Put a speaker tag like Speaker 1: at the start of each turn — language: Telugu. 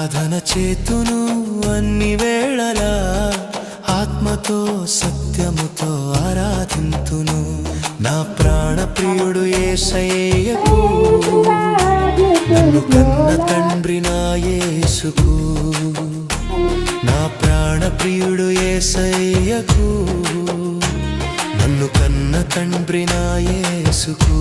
Speaker 1: ఆరాధన చేతును అన్ని వేళలా, ఆత్మతో సత్యముతో ఆరాధింతును. నా ప్రాణ ప్రియుడు యేసయ్యకు, నన్ను కన్న తండ్రి నా యేసుకు. నా ప్రాణ ప్రియుడు యేసయ్యకు, నన్ను కన్న తండ్రి నా యేసుకు.